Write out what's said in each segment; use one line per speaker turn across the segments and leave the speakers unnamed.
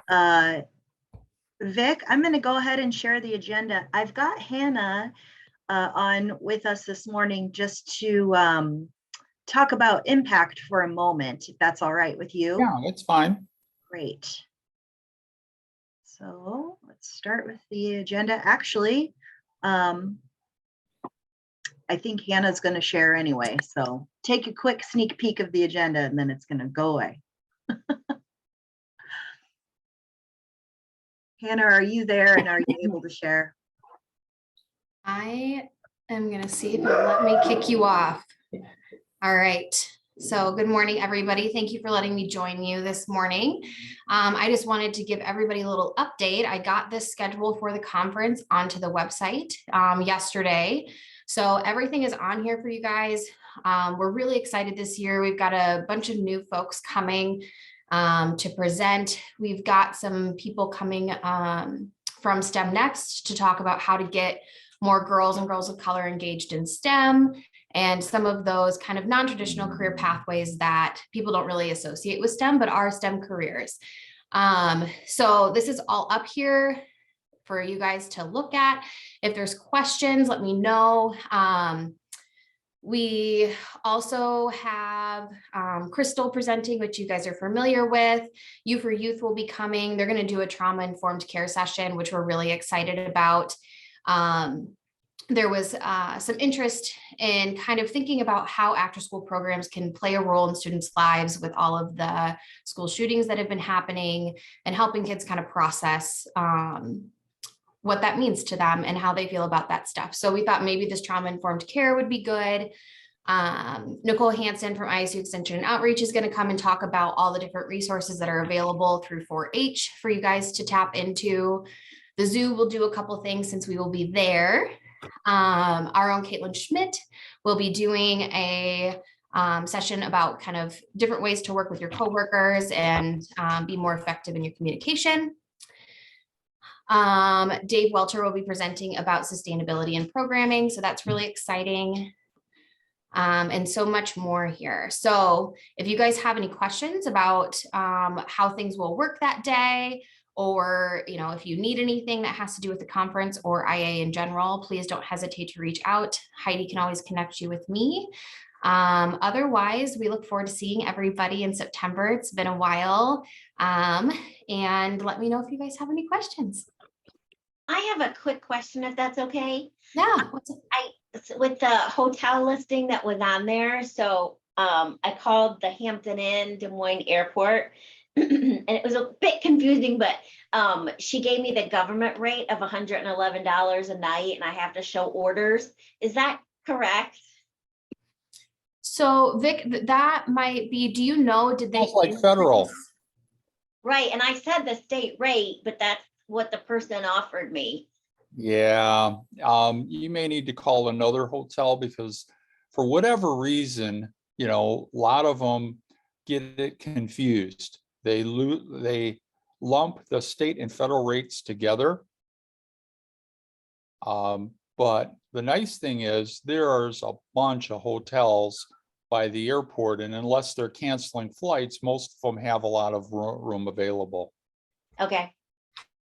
Uh, Vic, I'm going to go ahead and share the agenda. I've got Hannah on with us this morning just to talk about impact for a moment, if that's all right with you.
Yeah, that's fine.
Great. So let's start with the agenda. Actually, I think Hannah's going to share anyway. So take a quick sneak peek of the agenda and then it's going to go away. Hannah, are you there and are you able to share?
I am going to see if it'll let me kick you off. All right. So good morning, everybody. Thank you for letting me join you this morning. I just wanted to give everybody a little update. I got this schedule for the conference onto the website yesterday. So everything is on here for you guys. We're really excited this year. We've got a bunch of new folks coming to present. We've got some people coming from STEM Next to talk about how to get more girls and girls of color engaged in STEM and some of those kind of non-traditional career pathways that people don't really associate with STEM, but are STEM careers. So this is all up here for you guys to look at. If there's questions, let me know. We also have Crystal presenting, which you guys are familiar with. You for Youth will be coming. They're going to do a trauma-informed care session, which we're really excited about. There was some interest in kind of thinking about how after-school programs can play a role in students' lives with all of the school shootings that have been happening and helping kids kind of process what that means to them and how they feel about that stuff. So we thought maybe this trauma-informed care would be good. Nicole Hansen from ISU Extension and Outreach is going to come and talk about all the different resources that are available through 4-H for you guys to tap into. The zoo will do a couple things since we will be there. Our own Caitlin Schmidt will be doing a session about kind of different ways to work with your coworkers and be more effective in your communication. Dave Welter will be presenting about sustainability and programming. So that's really exciting. And so much more here. So if you guys have any questions about how things will work that day, or if you need anything that has to do with the conference or IA in general, please don't hesitate to reach out. Heidi can always connect you with me. Otherwise, we look forward to seeing everybody in September. It's been a while. And let me know if you guys have any questions.
I have a quick question, if that's okay.
Yeah.
With the hotel listing that was on there, so I called the Hampton Inn Des Moines Airport, and it was a bit confusing, but she gave me the government rate of $111 a night, and I have to show orders. Is that correct?
So Vic, that might be, do you know, did they?
Sounds like federal.
Right, and I said the state rate, but that's what the person offered me.
Yeah, you may need to call another hotel because for whatever reason, a lot of them get it confused. They lump the state and federal rates together. But the nice thing is there's a bunch of hotels by the airport, and unless they're canceling flights, most of them have a lot of room available.
Okay.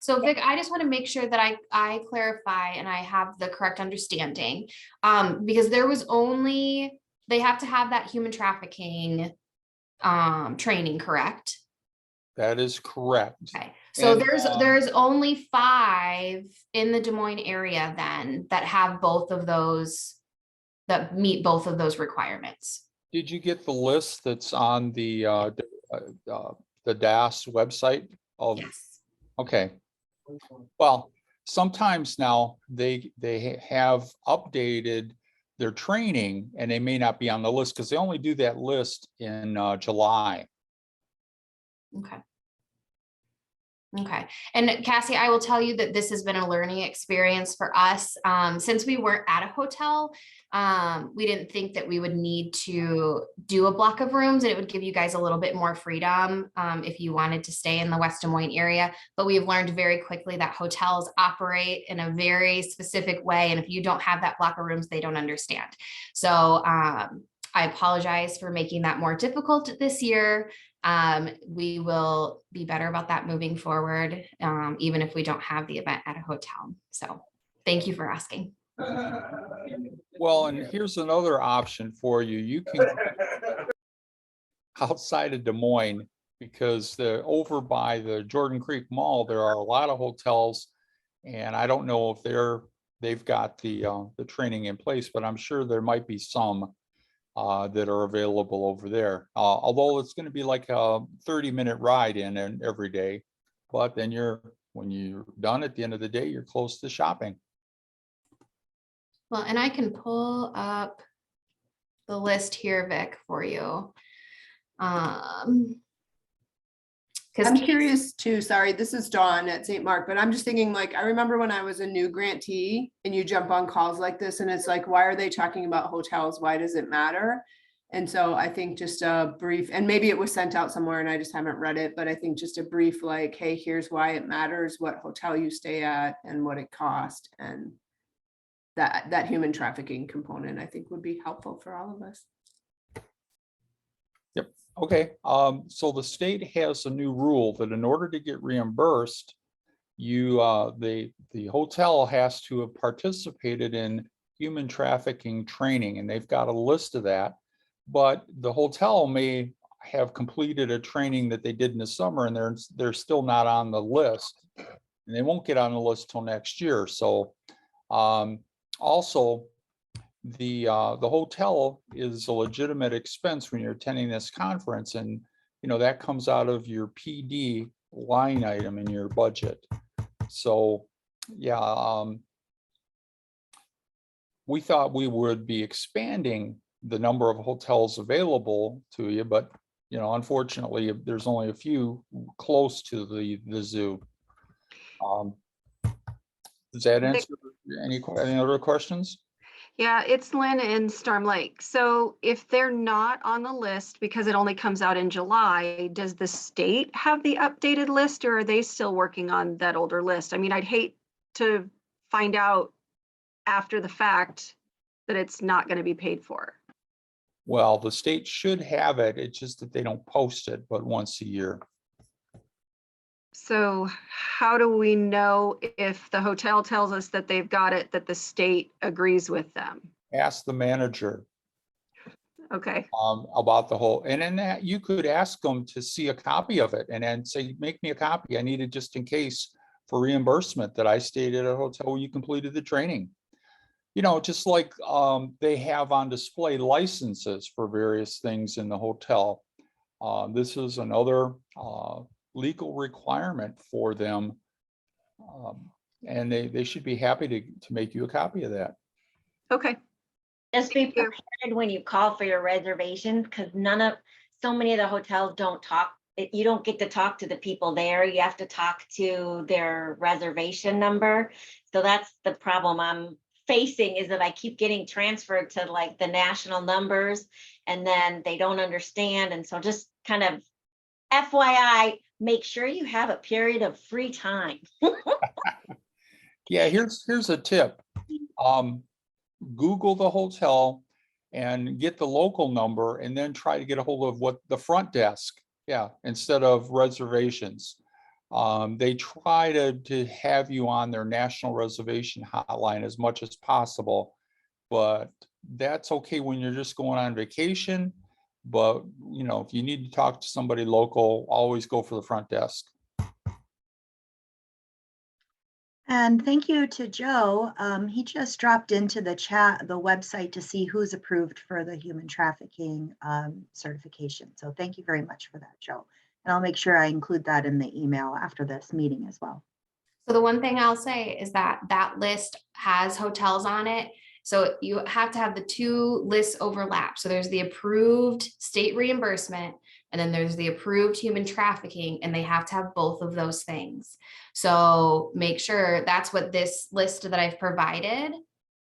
So Vic, I just want to make sure that I clarify and I have the correct understanding, because there was they have to have that human trafficking training, correct?
That is correct.
Okay. So
And,
there's only 5 in the Des Moines area then that have both of those, that meet both of those requirements.
Did you get the list that's on the DAS website?
Yes.
Okay. Well, sometimes now they have updated their training and they may not be on the list because they only do that list in July.
Okay. Okay. And Cassie, I will tell you that this has been a learning experience for us. Since we weren't at a hotel, we didn't think that we would need to do a block of rooms, and it would give you guys a little bit more freedom if you wanted to stay in the West Des Moines area. But we've learned very quickly that hotels operate in a very specific way. And if you don't have that block of rooms, they don't understand. So I apologize for making that more difficult this year. We will be better about that moving forward, even if we don't have the event at a hotel. So thank you for asking.
Well, and here's another option for you. You can outside of Des Moines, because over by the Jordan Creek Mall, there are a lot of hotels. And I don't know if they've got the training in place, but I'm sure there might be some that are available over there. Although it's going to be like a 30-minute ride in and every day, but then when you're done at the end of the day, you're close to shopping.
Well, and I can pull up the list here, Vic, for you.
I'm curious too, sorry, this is Dawn at St. Mark, but I'm just thinking, like, I remember when I was a new grantee and you jump on calls like this and it's like, why are they talking about hotels? Why does it matter? And so I think just a brief, and maybe it was sent out somewhere and I just haven't read it, but I think just a brief, like, hey, here's why it matters, what hotel you stay at and what it cost. And that human trafficking component, I think, would be helpful for all of us.
Okay, so the state has a new rule that in order to get reimbursed, the hotel has to have participated in human trafficking training, and they've got a list of that. But the hotel may have completed a training that they did in the summer, and they're still not on the list, and they won't get on the list till next year. So also, the hotel is a legitimate expense when you're attending this conference, and that comes out of your PD line item in your budget. So yeah, we thought we would be expanding the number of hotels available to you, but unfortunately there's only a few close to the zoo. Does that answer any other questions?
Yeah, it's Lynn in Storm Lake. So if they're not on the list because it only comes out in July, does the state have the updated list, or are they still working on that older list? I mean, I'd hate to find out after the fact that it's not going to be paid for.
Well, the state should have it. It's just that they don't post it but once a year.
So how do we know if the hotel tells us that they've got it, that the state agrees with them?
Ask the manager
Okay.
about the whole, and then that you could ask them to see a copy of it and then say, make me a copy. I need it just in case for reimbursement that I stayed at a hotel where you completed the training. Just like they have on display licenses for various things in the hotel. This is another legal requirement for them, and they should be happy to make you a copy of that.
Okay.
Just be prepared when you call for your reservation, because so many of the hotels don't talk. You don't get to talk to the people there. You have to talk to their reservation number. So that's the problem I'm facing, is that I keep getting transferred to like the national numbers, and then they don't understand. And so just kind of FYI, make sure you have a period of free time.
Yeah, here's a tip. Google the hotel and get the local number, and then try to get a hold of what the front desk. Yeah, instead of reservations. They try to have you on their national reservation hotline as much as possible, but that's okay when you're just going on vacation. But if you need to talk to somebody local, always go for the front desk.
And thank you to Joe. He just dropped into the chat, the website, to see who's approved for the human trafficking certification. So thank you very much for that, Joe. And I'll make sure I include that in the email after this meeting as well.
So the one thing I'll say is that list has hotels on it. So you have to have the two lists overlap. So there's the approved state reimbursement, and then there's the approved human trafficking, and they have to have both of those things. So make sure that's what this list that I've provided,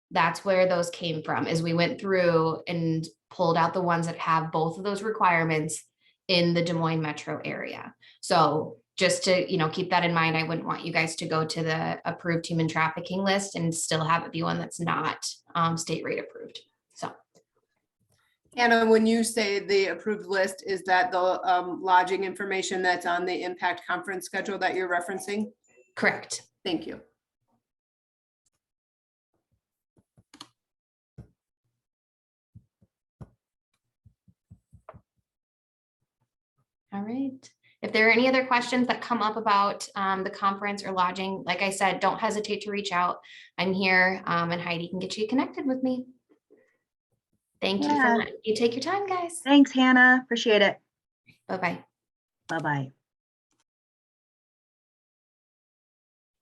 that's where those came from, is we went through and pulled out the ones that have both of those requirements in the Des Moines metro area. So just to, keep that in mind, I wouldn't want you guys to go to the approved human trafficking list and still have it be one that's not state rate approved. So.
Anna, when you say the approved list, is that the lodging information that's on the impact conference schedule that you're referencing?
Correct.
Thank you.
All right. If there are any other questions that come up about the conference or lodging, like I said, don't hesitate to reach out. I'm here and Heidi can get you connected with me. Thank you for
Yeah.
letting you take your time, guys.
Thanks, Hannah. Appreciate it.
Bye-bye.
Bye-bye.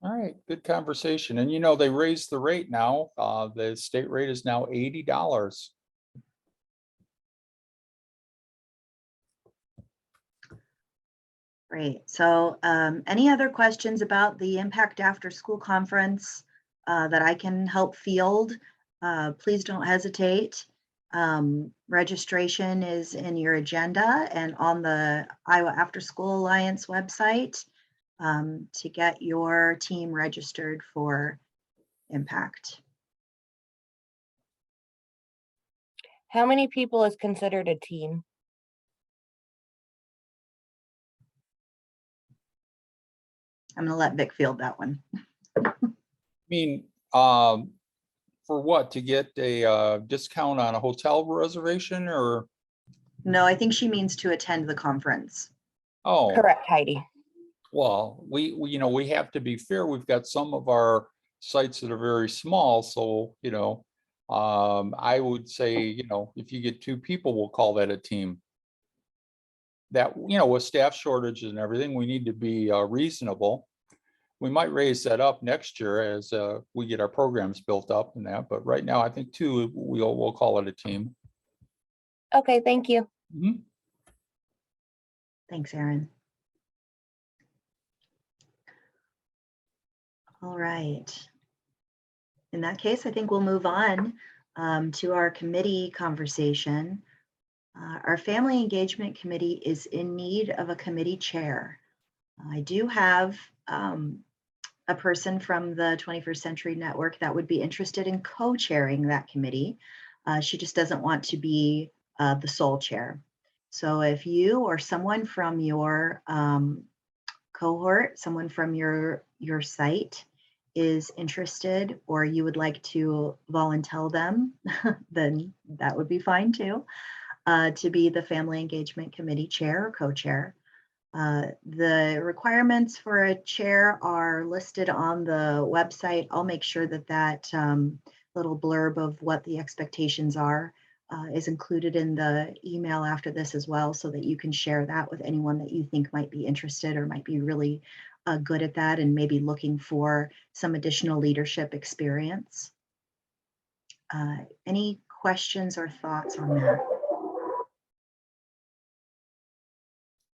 All right, good conversation. And you know, they raised the rate now. The state rate is now $80.
Great. So any other questions about the Impact After School Conference that I can help field? Please don't hesitate. Registration is in your agenda and on the Iowa After School Alliance website to get your team registered for Impact.
How many people is considered a team?
I'm going to let Vic field that one.
I mean, for what? To get a discount on a hotel reservation or?
No, I think she means to attend the conference.
Oh,
Correct, Heidi.
well, we, you know, we have to be fair. We've got some of our sites that are very small. So, you know, I would say, you know, if you get 2 people, we'll call that a team. That, you know, with staff shortages and everything, we need to be reasonable. We might raise that up next year as we get our programs built up and that, but right now I think 2, we'll call it a team.
Okay, thank you.
Mhm.
Thanks, Erin. All right. In that case, I think we'll move on to our committee conversation. Our Family Engagement Committee is in need of a committee chair. I do have a person from the 21st Century Network that would be interested in co-chairing that committee. She just doesn't want to be the sole chair. So if you or someone from your cohort, someone from your site is interested, or you would like to volunteer them, then that would be fine too, to be the Family Engagement Committee chair or co-chair. The requirements for a chair are listed on the website. I'll make sure that that little blurb of what the expectations are is included in the email after this as well, so that you can share that with anyone that you think might be interested or might be really good at that and maybe looking for some additional leadership experience. Any questions or thoughts on that?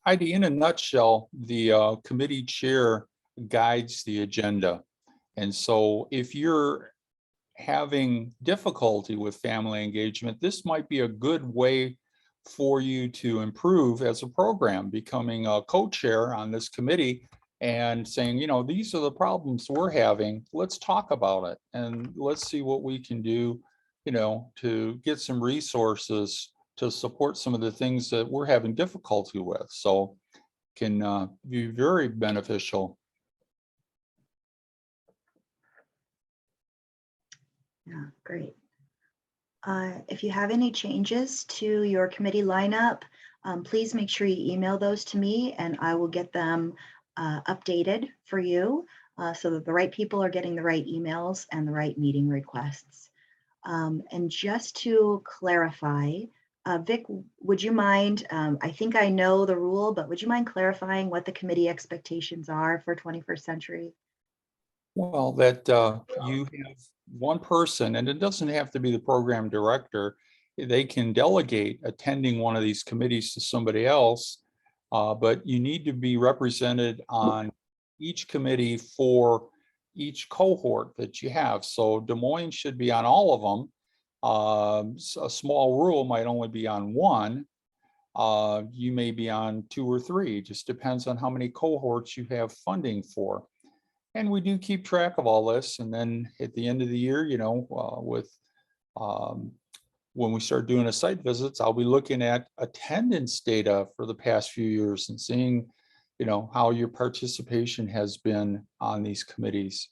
Heidi, in a nutshell, the committee chair guides the agenda. And so if you're having difficulty with family engagement, this might be a good way for you to improve as a program, becoming a co-chair on this committee and saying, you know, these are the problems we're having. Let's talk about it and let's see what we can do, you know, to get some resources to support some of the things that we're having difficulty with. So can be very beneficial.
Yeah, great. If you have any changes to your committee lineup, please make sure you email those to me and I will get them updated for you so that the right people are getting the right emails and the right meeting requests. And just to clarify, Vic, would you mind, I think I know the rule, but would you mind clarifying what the committee expectations are for 21st Century?
Well, that you have one person, and it doesn't have to be the program director. They can delegate attending one of these committees to somebody else, but you need to be represented on each committee for each cohort that you have. So Des Moines should be on all of them. A small rural might only be on one. You may be on 2 or 3, just depends on how many cohorts you have funding for. And we do keep track of all this. And then at the end of the year, you know, with when we start doing a site visits, I'll be looking at attendance data for the past few years and seeing, how your participation has been on these committees.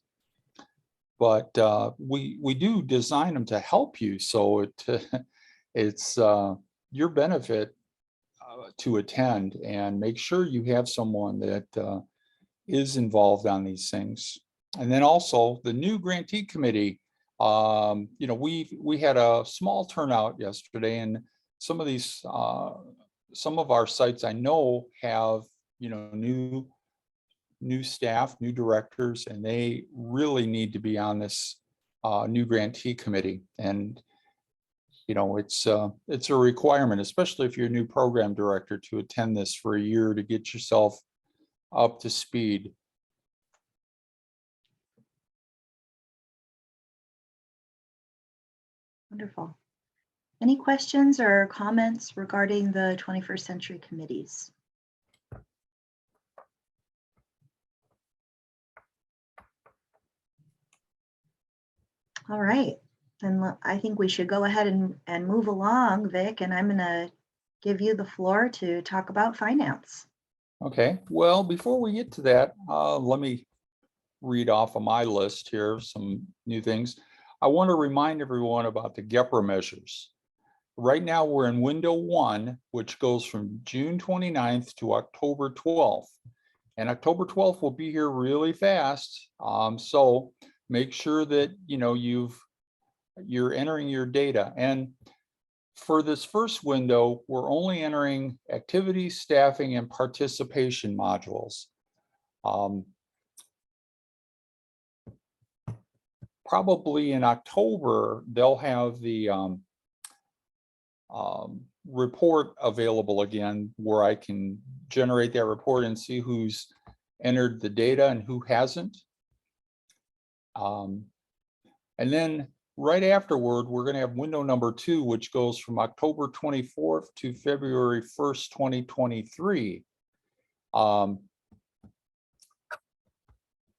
But we do design them to help you, so it's your benefit to attend, and make sure you have someone that is involved on these things. And then also the new grantee committee, we had a small turnout yesterday, and some of these some of our sites I know have new staff, new directors, and they really need to be on this new grantee committee. And it's a requirement, especially if you're a new program director, to attend this for a year to get yourself up to speed.
Wonderful. Any questions or comments regarding the 21st Century Committees? All right, then I think we should go ahead and move along, Vic, and I'm gonna give you the floor to talk about finance.
Okay, well, before we get to that, let me read off of my list here some new things. I want to remind everyone about the GEPRA measures. Right now, we're in window 1, which goes from June 29th to October 12th. And October 12th will be here really fast. So make sure that you're entering your data. And for this first window, we're only entering activities, staffing, and participation modules. Probably in October, they'll have the report available again, where I can generate that report and see who's entered the data and who hasn't. And then right afterward, we're going to have window number 2, which goes from October 24th to February 1st, 2023. And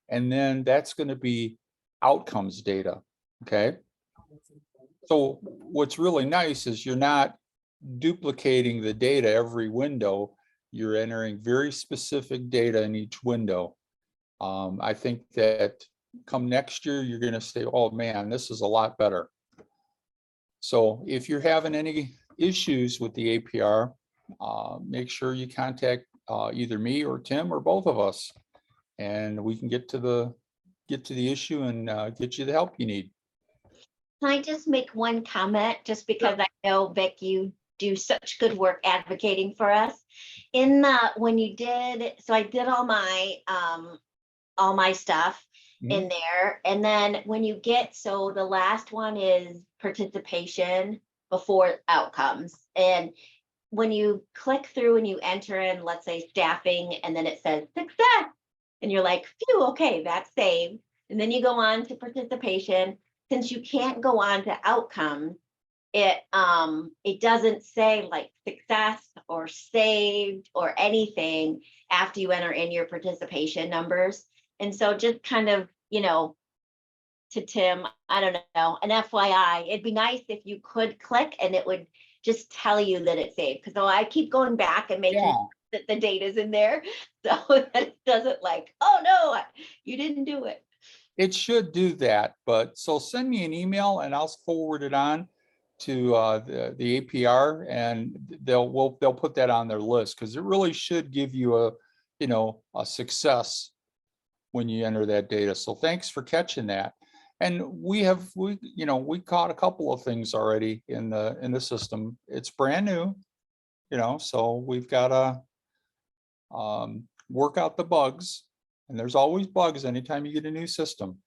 then that's going to be outcomes data. Okay. So what's really nice is you're not duplicating the data every window. You're entering very specific data in each window. I think that come next year, you're going to say, oh man, this is a lot better. So if you're having any issues with the APR, make sure you contact either me or Tim or both of us, and we can get to the issue and get you the help you need.
Can I just make one comment, just because I know, Vic, you do such good work advocating for us. When you did, so I did all my stuff in there. And then when you get, so the last one is participation before outcomes. And when you click through and you enter in, let's say staffing, and then it says success, and you're like, phew, okay, that's saved. And then you go on to participation. Since you can't go on to outcomes, it doesn't say like success or saved or anything after you enter in your participation numbers. And so just kind of, to Tim, I don't know, an FYI, it'd be nice if you could click and it would just tell you that it's saved. Because I keep going back and making sure that the data's in there, so that it doesn't like, oh no, you didn't do it.
It should do that, but so send me an email and I'll forward it on to the APR, and they'll put that on their list, because it really should give you a success when you enter that data. So thanks for catching that. And we caught a couple of things already in the system. It's brand new, so we've got to work out the bugs, and there's always bugs anytime you get a new system.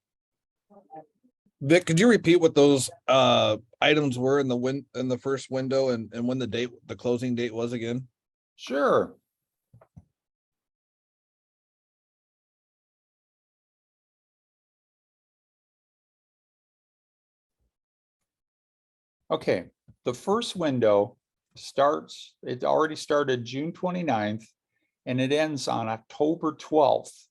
Vic, could you repeat what those items were in the first window, and when the closing date was again?
Sure. Okay, the first window it already started June 29th, and it ends on October 12th.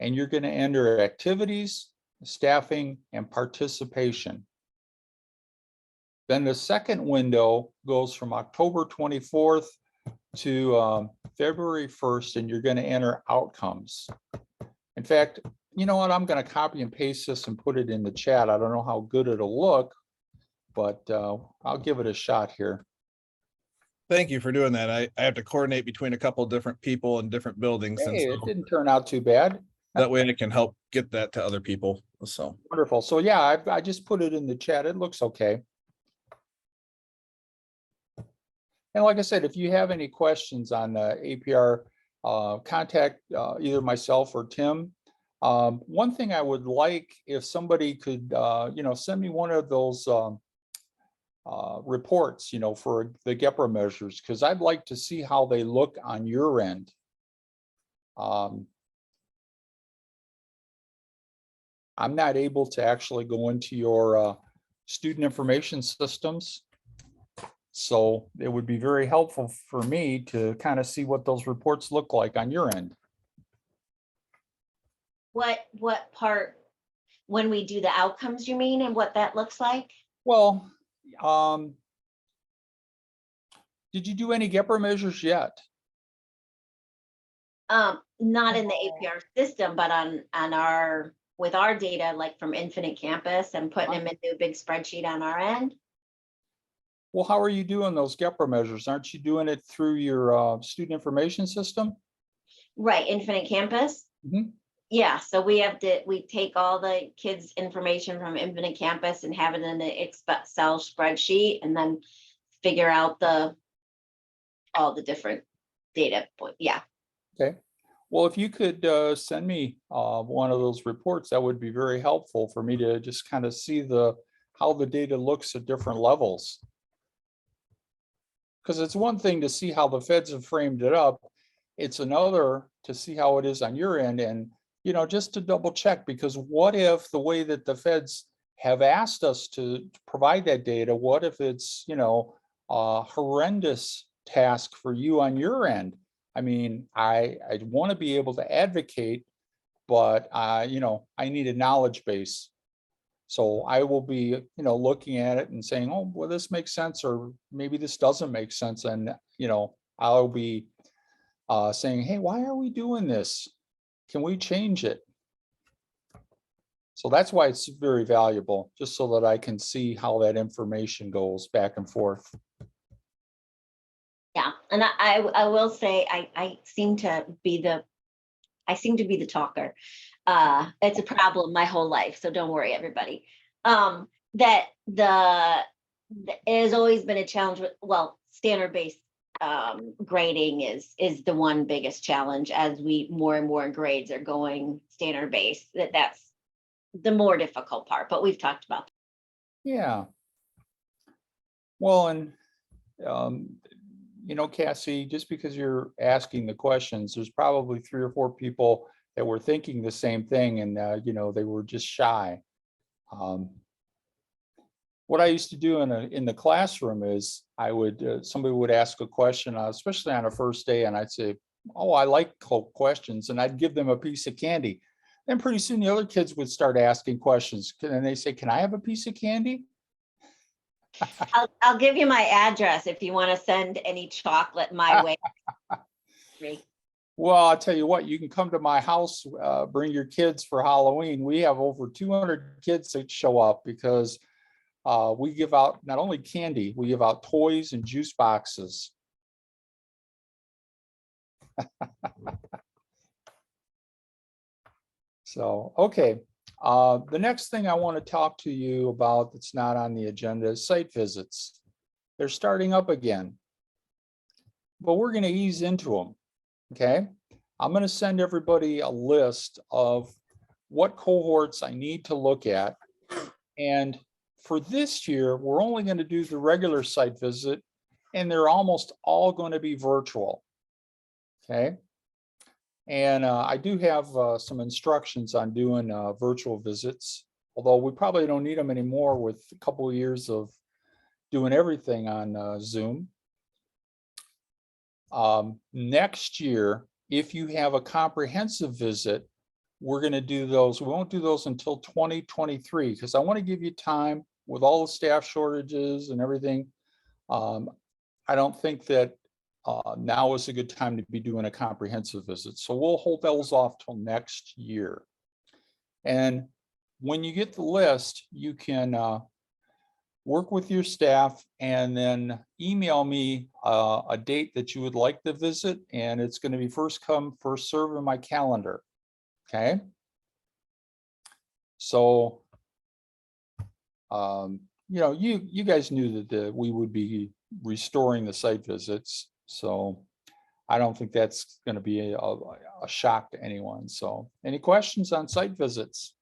And you're going to enter activities, staffing, and participation. Then the second window goes from October 24th to February 1st, and you're going to enter outcomes. In fact, you know what? I'm going to copy and paste this and put it in the chat. I don't know how good it'll look, but I'll give it a shot here.
Thank you for doing that. I have to coordinate between a couple different people in different buildings. And
Hey, it
so
didn't turn out too bad.
that way I can help get that to other people. So
Wonderful. So yeah, I just put it in the chat. It looks okay. And like I said, if you have any questions on APR, contact either myself or Tim. One thing I would like if somebody could, send me one of those reports, for the GEPRA measures, because I'd like to see how they look on your end. I'm not able to actually go into your student information systems. So it would be very helpful for me to kind of see what those reports look like on your end.
What part, when we do the outcomes, you mean, and what that looks like?
Well, did you do any GEPRA measures yet?
Not in the APR system, but with our data, like from Infinite Campus and putting them into a big spreadsheet on our end.
Well, how are you doing those GEPRA measures? Aren't you doing it through your student information system?
Right, Infinite Campus.
Mhm.
Yeah, so we take all the kids' information from Infinite Campus and have it in the Excel spreadsheet and then figure out all the different data points. Yeah.
Okay. Well, if you could send me one of those reports, that would be very helpful for me to just kind of see how the data looks at different levels. Because it's one thing to see how the feds have framed it up. It's another to see how it is on your end, and just to double check, because what if the way that the feds have asked us to provide that data, what if it's a horrendous task for you on your end? I mean, I want to be able to advocate, but I need a knowledge base. So I will be, looking at it and saying, oh, well, this makes sense, or maybe this doesn't make sense. And, I'll be saying, hey, why are we doing this? Can we change it? So that's why it's very valuable, just so that I can see how that information goes back and forth.
Yeah, and I will say I seem to be the talker. It's a problem my whole life, so don't worry, everybody. That has always been a challenge with, standard-based grading is the one biggest challenge as more and more grades are going standard-based. That's the more difficult part, but we've talked about that.
Yeah. Well, and Cassie, just because you're asking the questions, there's probably 3 or 4 people that were thinking the same thing, and they were just shy. What I used to do in the classroom is somebody would ask a question, especially on a first day, and I'd say, oh, I like questions, and I'd give them a piece of candy. Then pretty soon the other kids would start asking questions, and they say, can I have a piece of candy?
I'll give you my address if you want to send any chocolate my way.
Well, I'll tell you what, you can come to my house, bring your kids for Halloween. We have over 200 kids that show up because we give out not only candy, we give out toys and juice boxes. So, okay. The next thing I want to talk to you about that's not on the agenda is site visits. They're starting up again, but we're going to ease into them. Okay. I'm going to send everybody a list of what cohorts I need to look at. And for this year, we're only going to do the regular site visit, and they're almost all going to be virtual. Okay. And I do have some instructions on doing virtual visits, although we probably don't need them anymore with a couple of years of doing everything on Zoom. Next year, if you have a comprehensive visit, we're going to do those. We won't do those until 2023 because I want to give you time with all the staff shortages and everything, I don't think that now is a good time to be doing a comprehensive visit. So we'll hold those off till next year. And when you get the list, you can work with your staff and then email me a date that you would like to visit, and it's going to be first come, first serve in my calendar. Okay. So, you know, you guys knew that we would be restoring the site visits, so I don't think that's going to be a shock to anyone. So, any questions on site visits?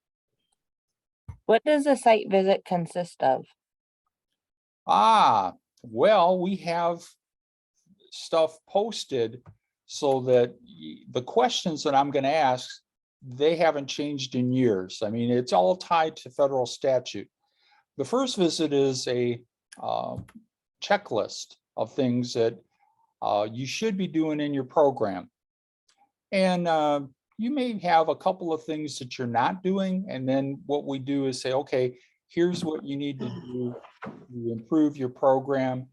What does a site visit consist of?
Well, we have stuff posted so that the questions that I'm going to ask, they haven't changed in years. I mean, it's all tied to federal statute. The first visit is a checklist of things that you should be doing in your program. And you may have a couple of things that you're not doing. And then what we do is say, okay, here's what you need to do to improve your program.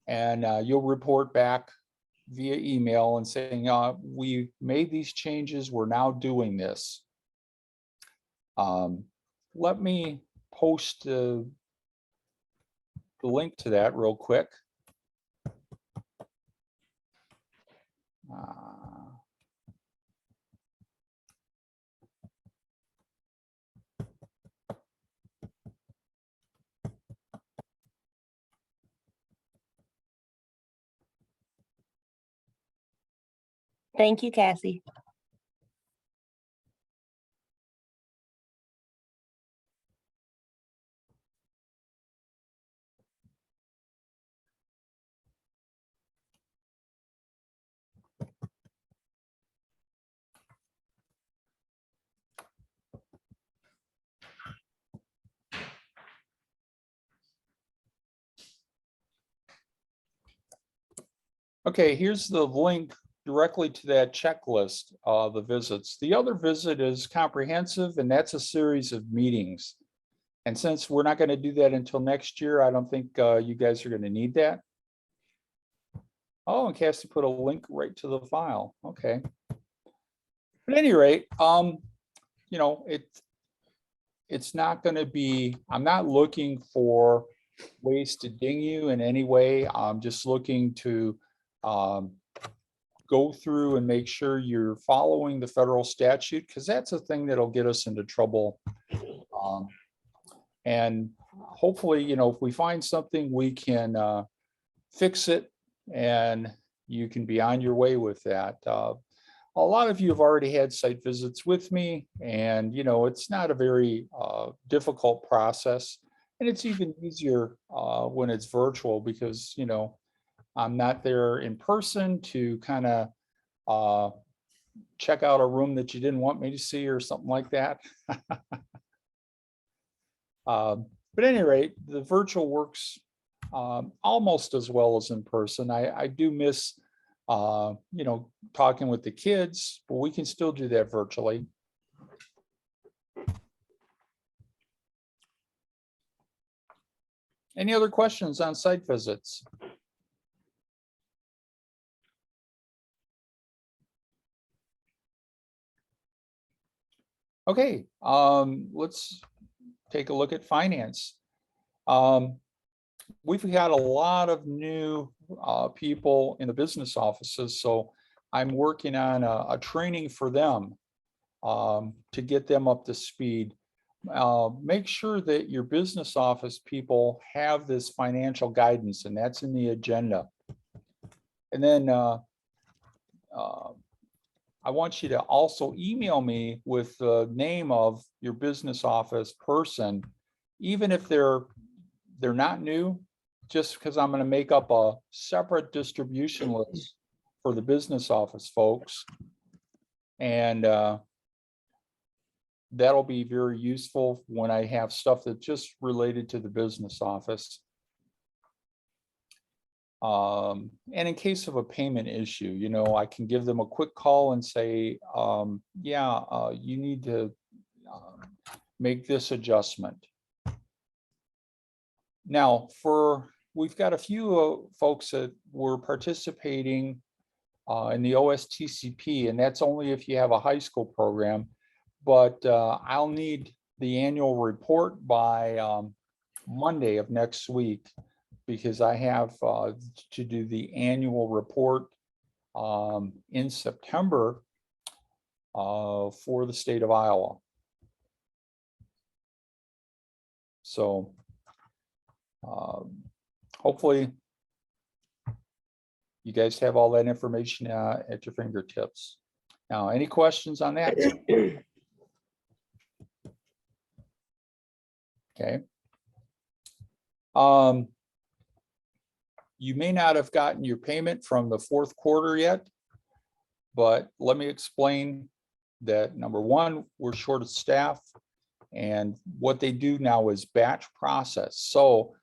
And you'll report back via email and saying, we made these changes, we're now doing this. Let me post the link to that real quick.
Thank you, Cassie.
Okay, here's the link directly to that checklist of the visits. The other visit is comprehensive, and that's a series of meetings. And since we're not going to do that until next year, I don't think you guys are going to need that. Oh, and Cassie put a link right to the file. Okay. But at any rate, you know, it's not going to be, I'm not looking for ways to ding you in any way. I'm just looking to go through and make sure you're following the federal statute, because that's a thing that'll get us into trouble. And hopefully, you know, if we find something, we can fix it and you can be on your way with that. A lot of you have already had site visits with me, and, you know, it's not a very difficult process. And it's even easier when it's virtual because, you know, I'm not there in person to kind of check out a room that you didn't want me to see or something like that. But at any rate, the virtual works almost as well as in person. I do miss, you know, talking with the kids, but we can still do that virtually. Any other questions on site visits? Okay, let's take a look at finance. We've got a lot of new people in the business offices, so I'm working on a training for them to get them up to speed. Make sure that your business office people have this financial guidance, and that's in the agenda. And then I want you to also email me with the name of your business office person, even if they're not new, just because I'm going to make up a separate distribution list for the business office folks. And that'll be very useful when I have stuff that's just related to the business office. And in case of a payment issue, you know, I can give them a quick call and say, yeah, you need to make this adjustment. Now, we've got a few folks that were participating in the OSTCP, and that's only if you have a high school program. But I'll need the annual report by Monday of next week, because I have to do the annual report in September for the state of Iowa. So hopefully you guys have all that information at your fingertips. Now, any questions on that? Okay. You may not have gotten your payment from the fourth quarter yet, but let me explain that. Number one, we're short of staff, and what they do now is batch process. So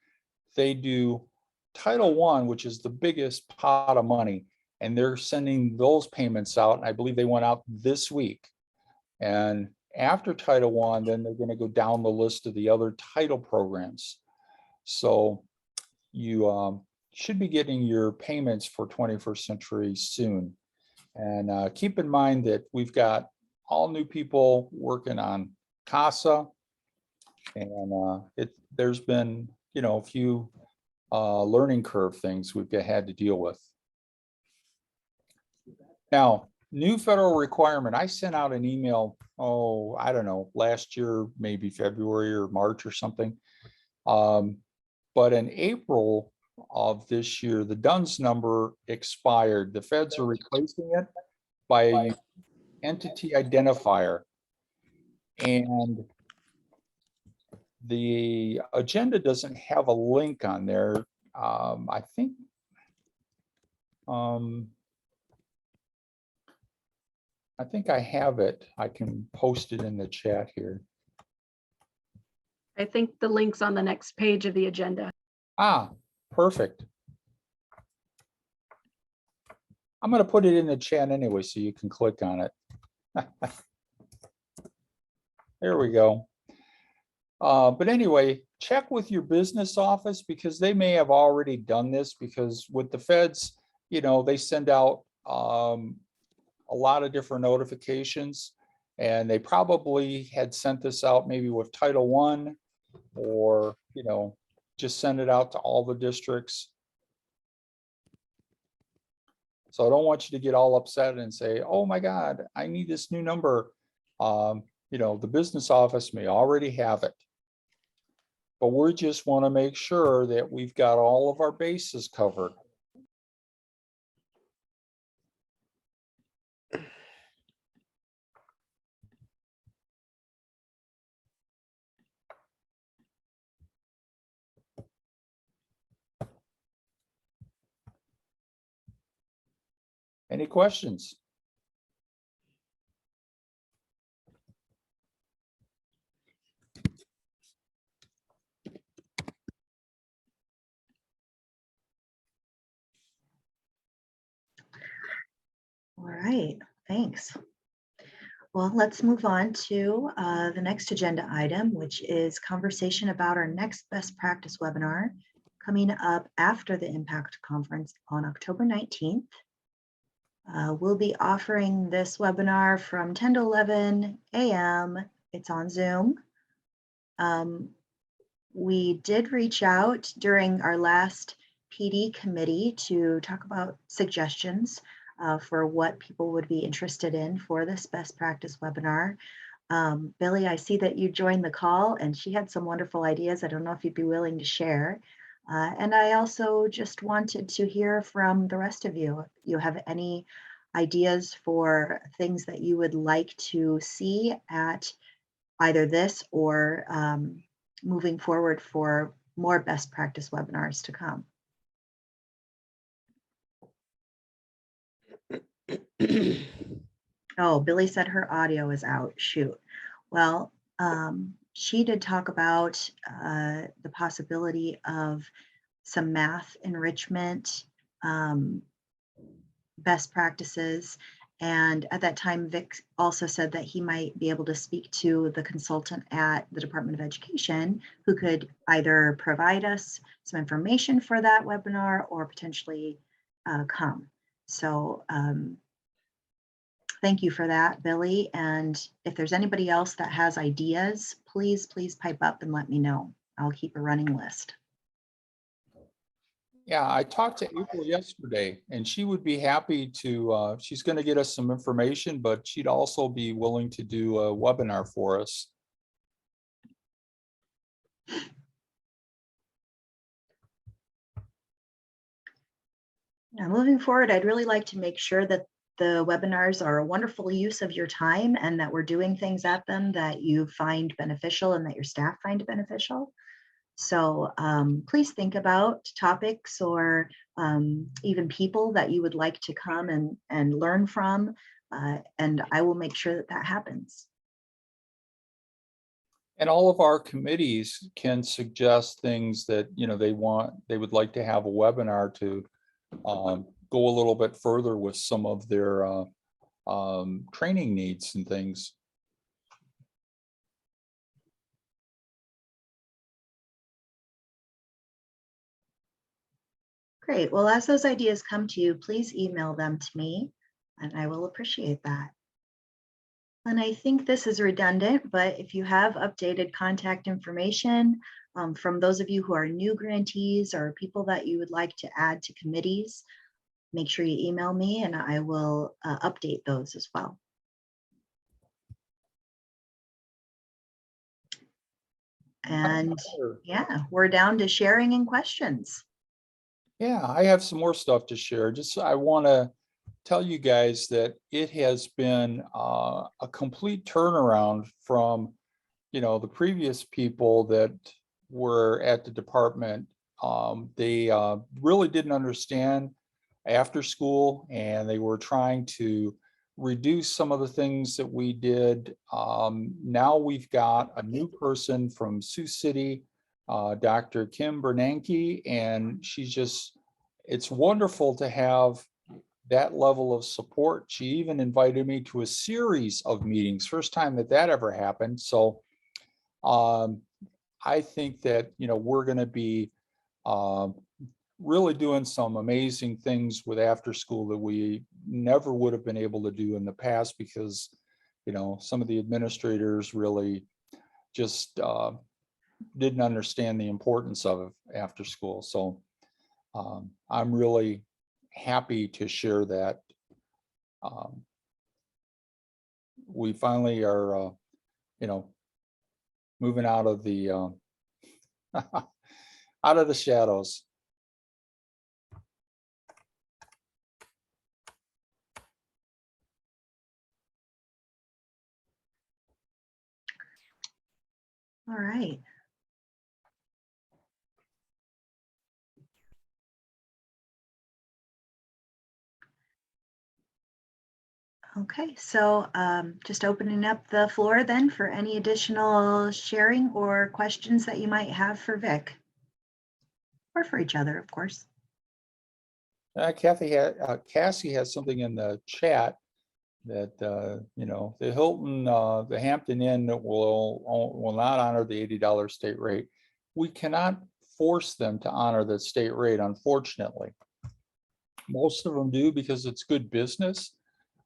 they do Title I, which is the biggest pot of money, and they're sending those payments out. And I believe they went out this week. And after Title I, then they're going to go down the list of the other title programs. So you should be getting your payments for 21st Century soon. And keep in mind that we've got all new people working on CASA, and there's been, a few learning curve things we've had to deal with. Now, new federal requirement. I sent out an email, I don't know, last year, maybe February or March or something. But in April of this year, the DUNS number expired. The feds are replacing it by an entity identifier. And the agenda doesn't have a link on there. I think I have it. I can post it in the chat here.
I think the link's on the next page of the agenda.
Ah, perfect. I'm going to put it in the chat anyway, so you can click on it. There we go. But anyway, check with your business office, because they may have already done this, because with the feds, they send out a lot of different notifications, and they probably had sent this out maybe with Title I, or, just send it out to all the districts. So I don't want you to get all upset and say, oh my God, I need this new number. The business office may already have it. But we just want to make sure that we've got all of our bases covered. Any questions?
All right, thanks. Well, let's move on to the next agenda item, which is conversation about our next best practice webinar coming up after the Impact Conference on October 19th. We'll be offering this webinar from 10 to 11 a.m. It's on Zoom. We did reach out during our last PD committee to talk about suggestions for what people would be interested in for this best practice webinar. Billy, I see that you joined the call, and she had some wonderful ideas. I don't know if you'd be willing to share. And I also just wanted to hear from the rest of you. If you have any ideas for things that you would like to see at either this or moving forward for more best practice webinars to come. Oh, Billy said her audio is out. Shoot. Well, she did talk about the possibility of some math enrichment best practices And at that time, Vic also said that he might be able to speak to the consultant at the Department of Education who could either provide us some information for that webinar or potentially come. So thank you for that, Billy. And if there's anybody else that has ideas, please pipe up and let me know. I'll keep a running list.
Yeah, I talked to April yesterday and she would be happy to, she's going to get us some information, but she'd also be willing to do a webinar for us.
Now, moving forward, I'd really like to make sure that the webinars are a wonderful use of your time and that we're doing things at them that you find beneficial and that your staff find beneficial. So please think about topics or even people that you would like to come and learn from, and I will make sure that that happens.
And all of our committees can suggest things that, you know, they would like to have a webinar to go a little bit further with some of their training needs and things.
Great. Well, as those ideas come to you, please email them to me and I will appreciate that. And I think this is redundant, but if you have updated contact information from those of you who are new grantees or people that you would like to add to committees, make sure you email me and I will update those as well. And yeah, we're down to sharing and questions.
Yeah, I have some more stuff to share. Just I want to tell you guys that it has been a complete turnaround from, you know, the previous people that were at the department. They really didn't understand after school and they were trying to reduce some of the things that we did. Now we've got a new person from Sioux City, Dr. Kim Bernanke, and it's wonderful to have that level of support. She even invited me to a series of meetings, first time that ever happened. So I think that, you know, we're going to be really doing some amazing things with after school that we never would have been able to do in the past because, you know, some of the administrators really just didn't understand the importance of after school. So I'm really happy to share that. We finally are, you know, moving out of the out of the shadows.
All right. Okay, so just opening up the floor then for any additional sharing or questions that you might have for Vic. Or for each other, of course.
Cassie has something in the chat that, you know, the Hilton, the Hampton Inn will not honor the $80 state rate. We cannot force them to honor the state rate, unfortunately. Most of them do because it's good business.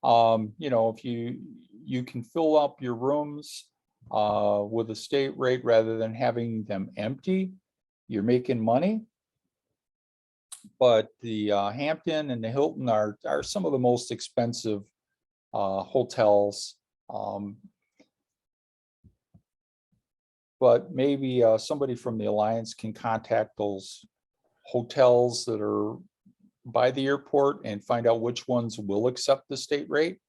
You know, if you can fill up your rooms with a state rate rather than having them empty, you're making money. But the Hampton and the Hilton are some of the most expensive hotels. But maybe somebody from the Alliance can contact those hotels that are by the airport and find out which ones will accept the state rate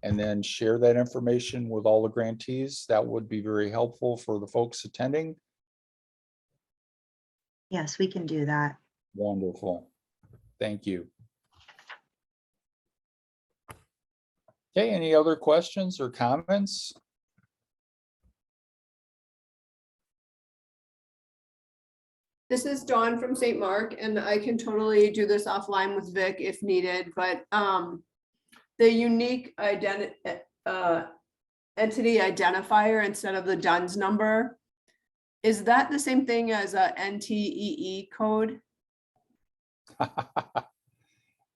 and then share that information with all the grantees. That would be very helpful for the folks attending.
Yes, we can do that.
Wonderful. Thank you. Okay, any other questions or comments?
This is Dawn from St. Mark, and I can totally do this offline with Vic if needed, but the unique entity identifier instead of the DUNS number, is that the same thing as a NTEE code?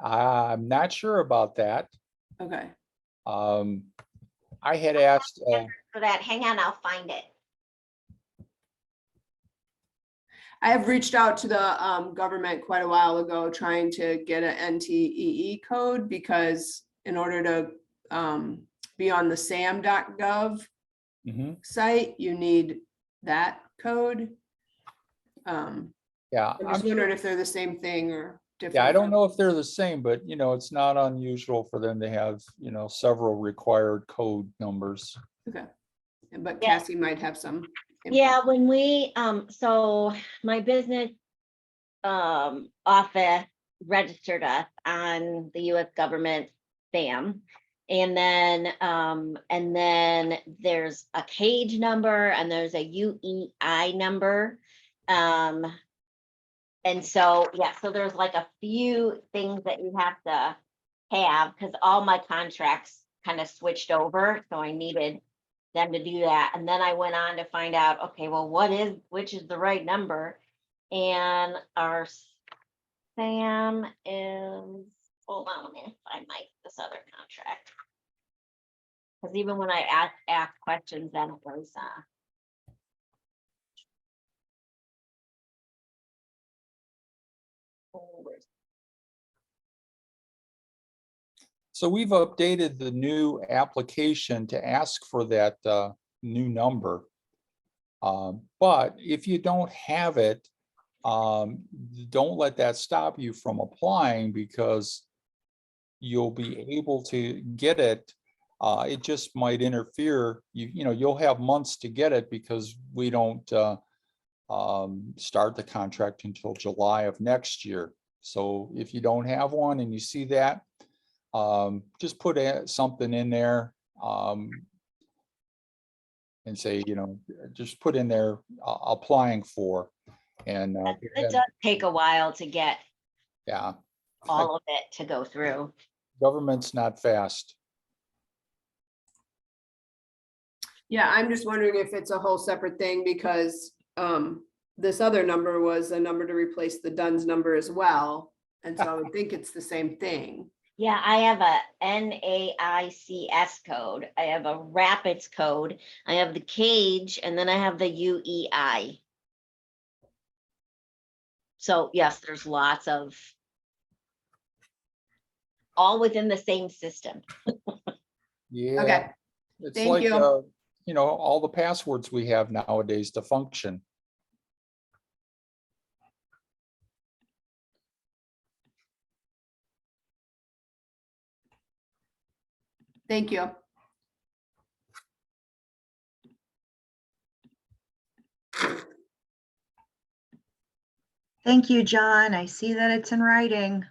I'm not sure about that.
Okay.
I had asked,
For that, hang on, I'll find it.
I have reached out to the government quite a while ago trying to get an NTEE code because in order to be on the sam.gov
mhm,
site, you need that code.
yeah,
I'm
I'm
just
sure.
wondering if they're the same thing or different.
Yeah, I don't
from-
know if they're the same, but you know, it's not unusual for them to have, you know, several required code numbers.
Okay. But
Yeah.
Cassie might have some. info.
Yeah, when we, so my business office registered us on the US government SAM. And then there's a cage number and there's a UEI number. And so, yeah, so there's like a few things that you have to have, because all my contracts kind of switched over, so I needed them to do that. And then I went on to find out, okay, well, which is the right number? And our SAM is, hold on, let me find this other contract. Because even when I asked questions, then it was,
So we've updated the new application to ask for that new number. But if you don't have it, don't let that stop you from applying because you'll be able to get it. It just might interfere. You know, you'll have months to get it because we don't start the contract until July of next year. So if you don't have one and you see that, just put something in there and say, you know, just put in there applying for. And
it does take a while to get
yeah,
all of it to go through.
government's not fast.
Yeah, I'm just wondering if it's a whole separate thing because this other number was a number to replace the DUNS number as well. And so I would think it's the same thing.
Yeah, I have a NAICS code. I have a Rapids code. I have the cage, and then I have the UEI. So yes, there's lots of, all within the same system.
Yeah.
Okay,
It's
thank
like,
you.
you know, all the passwords we have nowadays to function.
Thank you.
Thank you, John. I see that it's in writing.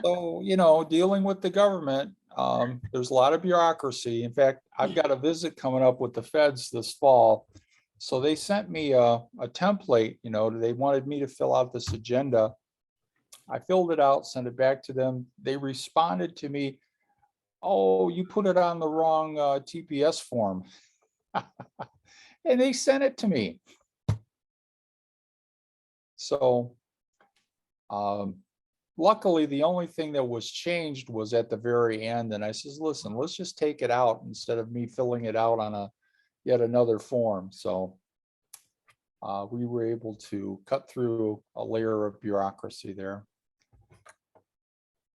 So, you know, dealing with the government, there's a lot of bureaucracy. In fact, I've got a visit coming up with the feds this fall. So they sent me a template, you know, they wanted me to fill out this agenda. I filled it out, sent it back to them. They responded to me, oh, you put it on the wrong TPS form. And they sent it to me. So luckily, the only thing that was changed was at the very end. And I says, listen, let's just take it out instead of me filling it out on yet another form. So we were able to cut through a layer of bureaucracy there.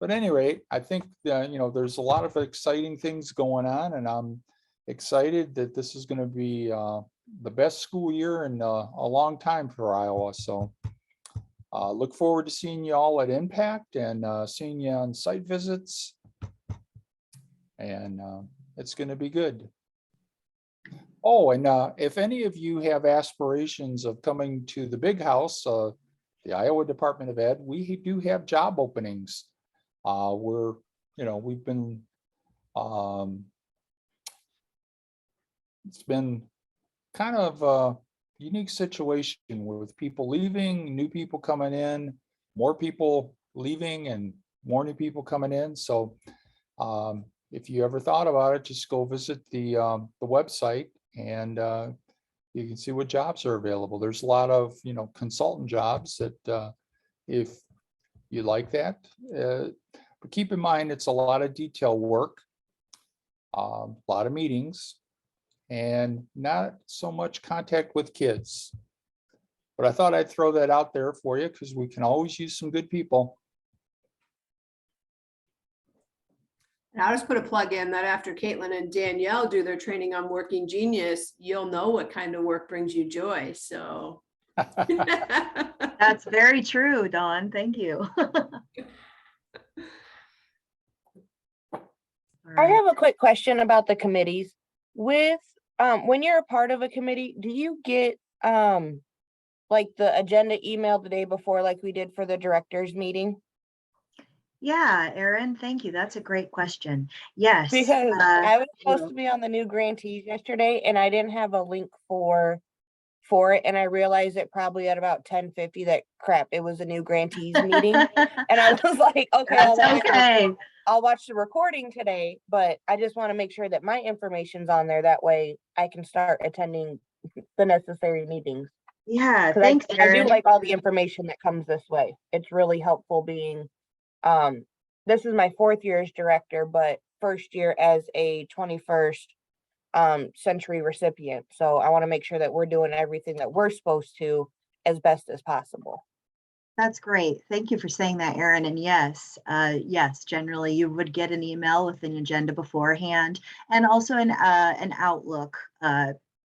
But at any rate, I think you know, there's a lot of exciting things going on, and I'm excited that this is going to be the best school year in a long time for Iowa. So look forward to seeing you all at Impact and seeing you on site visits. And it's going to be good. Oh, and if any of you have aspirations of coming to the big house, the Iowa Department of Ed, we do have job openings. We're, you know, we've been, it's been kind of a unique situation with people leaving, new people coming in, more people leaving and more new people coming in. So if you ever thought about it, just go visit the website and you can see what jobs are available. There's a lot of, consultant jobs that if you like that, but keep in mind, it's a lot of detail work, a lot of meetings, and not so much contact with kids. But I thought I'd throw that out there for you because we can always use some good people.
And I'll just put a plug in that after Caitlin and Danielle do their training on Working Genius, you'll know what kind of work brings you joy. So.
That's very true, Dawn. Thank you.
I have a quick question about the committees. With when you're a part of a committee, do you get like the agenda email the day before like we did for the directors meeting?
Yeah, Erin, thank you. That's a great question. Yes.
Because I was supposed to be on the new grantees yesterday and I didn't have a link for it, and I realized it probably at about 10:50 that crap, it was a new grantees meeting. And I was like, okay, I'll watch the recording today, but I just want to make sure that my information's on there. That way I can start attending the necessary meetings.
Yeah, thanks,
I
Erin.
do like all the information that comes this way. It's really helpful being, this is my 4th year as director, but 1st year as a 21st century recipient. So I want to make sure that we're doing everything that we're supposed to as best as possible.
That's great. Thank you for saying that, Erin. And yes, generally you would get an email with an agenda beforehand and also an Outlook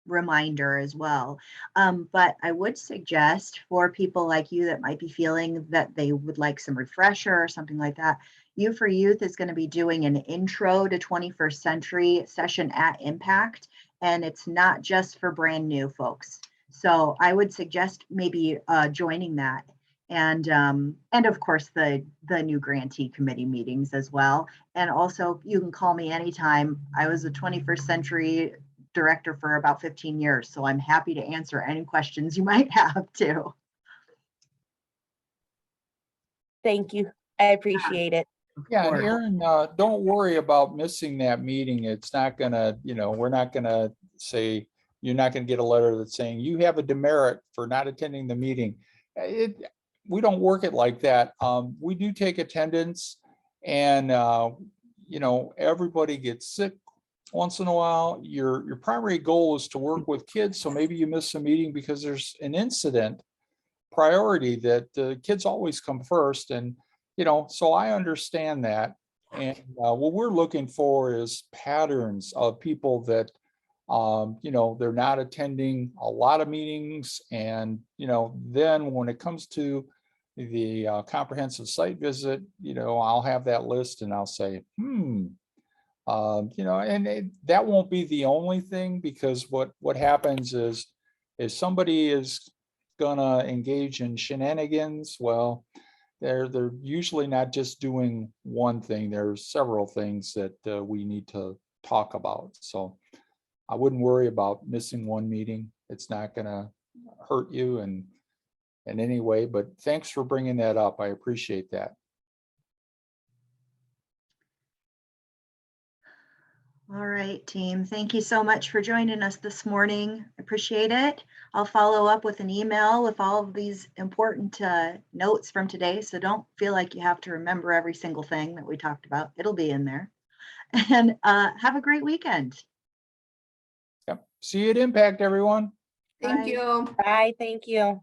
reminder as well. But I would suggest for people like you that might be feeling that they would like some refresher or something like that, U for Youth is going to be doing an intro to 21st century session at Impact, and it's not just for brand new folks. So I would suggest maybe joining that. And of course the new grantee committee meetings as well. And also you can call me anytime. I was a 21st century director for about 15 years, so I'm happy to answer any questions you might have too.
Thank you. I appreciate it.
Yeah, and Erin, don't worry about missing that meeting. It's not gonna, we're not gonna say, you're not gonna get a letter that's saying you have a demerit for not attending the meeting. We don't work it like that. We do take attendance and, everybody gets sick once in a while. Your primary goal is to work with kids. So maybe you miss a meeting because there's an incident priority that the kids always come first. And, so I understand that. And what we're looking for is patterns of people that, they're not attending a lot of meetings. And, then when it comes to the comprehensive site visit, I'll have that list and I'll say, that won't be the only thing, because what happens is if somebody is gonna engage in shenanigans, well, they're usually not just doing one thing. There's several things that we need to talk about. So I wouldn't worry about missing one meeting. It's not gonna hurt you in any way, but thanks for bringing that up. I appreciate that.
All right, team. Thank you so much for joining us this morning. Appreciate it. I'll follow up with an email with all of these important notes from today. So don't feel like you have to remember every single thing that we talked about. It'll be in there. And have a great weekend.
Yep. See you at Impact, everyone.
Thank you.
Bye. Thank you.